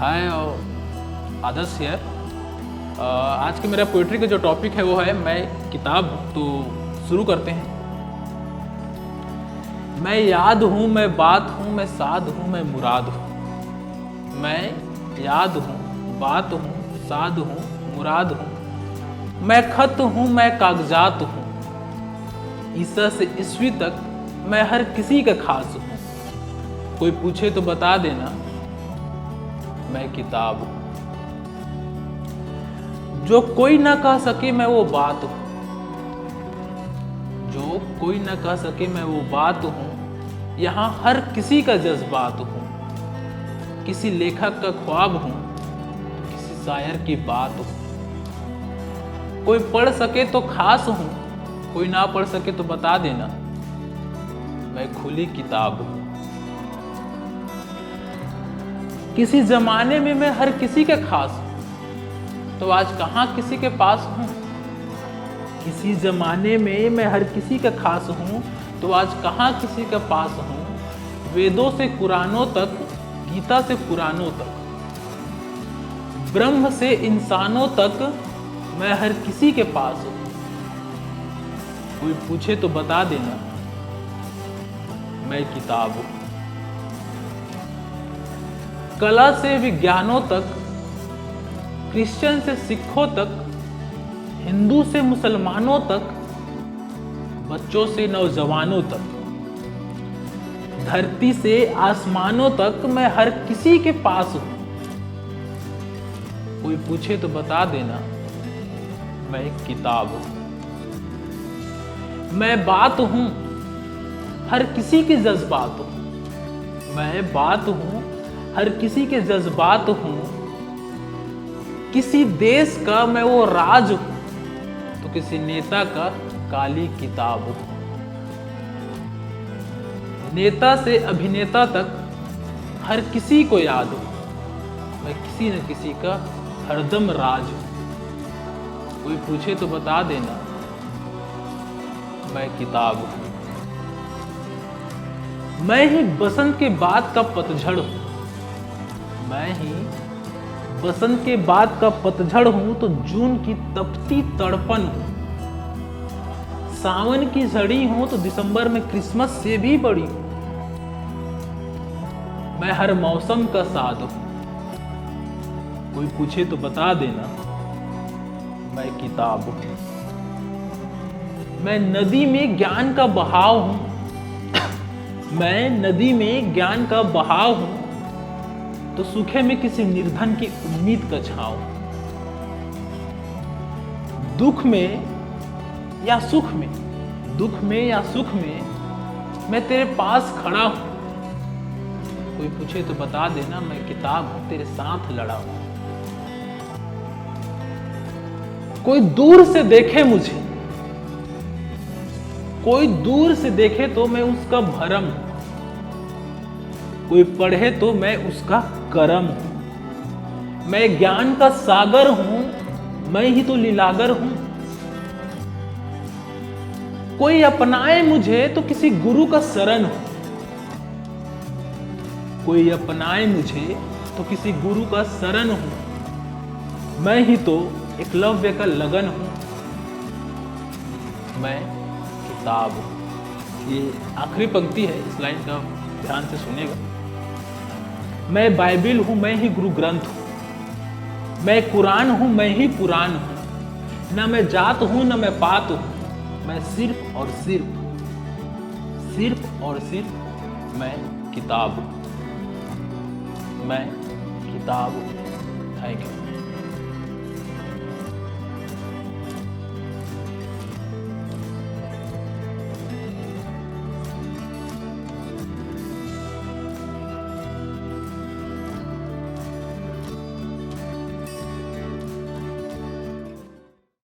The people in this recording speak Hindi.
हाय आदर्श हियर। आज के मेरा पोइट्री का जो टॉपिक है वो है मैं किताब हूँ। तो शुरू करते हैं। मैं याद हूँ, मैं बात हूँ, मैं साध हूँ, मैं मुराद हूँ। मैं याद हूँ, बात हूँ, साध हूँ, मुराद हूँ। मैं खत हूँ, मैं कागजात हूँ। ईसा से ईस्वी तक मैं हर किसी का खास हूँ। कोई पूछे तो बता देना मैं किताब हूँ। जो कोई ना कह सके मैं वो बात हूँ। जो कोई ना कह सके मैं वो बात हूँ। यहाँ हर किसी का जज्बात हूँ। किसी लेखक का ख्वाब हूँ, किसी शायर की बात हूँ। कोई पढ़ सके तो खास हूँ, कोई ना पढ़ सके तो बता देना मैं खुली किताब हूँ। किसी जमाने में मैं हर किसी के खास हूँ, तो आज कहाँ किसी के पास हूँ। किसी जमाने में मैं हर किसी का खास हूँ, तो आज कहाँ किसी के पास हूँ। वेदों से कुरानों तक, गीता से पुराणों तक, ब्रह्म से इंसानों तक मैं हर किसी के पास हूँ। कोई पूछे तो बता देना मैं किताब हूँ। कला से विज्ञानों तक, क्रिश्चियन से सिखों तक, हिंदू से मुसलमानों तक, बच्चों से नौजवानों तक, धरती से आसमानों तक मैं हर किसी के पास हूं। कोई पूछे तो बता देना मैं एक किताब हूं। मैं बात हूं, हर किसी के जज्बात हूं। मैं बात हूं, हर किसी के जज्बात हूं। किसी देश का मैं वो राज हूं, तो किसी नेता का काली किताब हूं। नेता से अभिनेता तक हर किसी को याद हूं। मैं किसी न किसी का हरदम राज हूं। कोई पूछे तो बता देना मैं किताब हूं। मैं ही बसंत के बाद का पतझड़ हूं। मैं ही बसंत के बाद का पतझड़ हूं, तो जून की तपती तड़पन हूं। सावन की झड़ी हूं, तो दिसंबर में क्रिसमस से भी बड़ी हूं। मैं हर मौसम का साथ हूं। कोई पूछे तो बता देना मैं किताब हूं। मैं नदी में ज्ञान का बहाव हूं। मैं नदी में ज्ञान का बहाव हूं, तो सूखे में किसी निर्धन की उम्मीद का छांव। दुख में या सुख में, दुख में या सुख में मैं तेरे पास खड़ा हूं। कोई पूछे तो बता देना मैं किताब हूं, तेरे साथ लड़ा हूं। कोई दूर से देखे मुझे, कोई दूर से देखे तो मैं उसका भरम हूं। कोई पढ़े तो मैं उसका करम हूं। मैं ज्ञान का सागर हूं, मैं ही तो लीलागर हूं। कोई अपनाए मुझे तो किसी गुरु का शरण हूं। कोई अपनाए मुझे तो किसी गुरु का शरण हूं। मैं ही तो एकलव्य का लगन हूं। मैं किताब हूं। ये आखिरी पंक्ति है, इस लाइन का ध्यान से सुनेगा। मैं बाइबिल हूं, मैं ही गुरु ग्रंथ हूं। मैं कुरान हूं, मैं ही पुराण हूं। न मैं जात हूं, न मैं पात हूं। मैं सिर्फ और सिर्फ मैं किताब हूं। मैं किताब हूं। Thank you.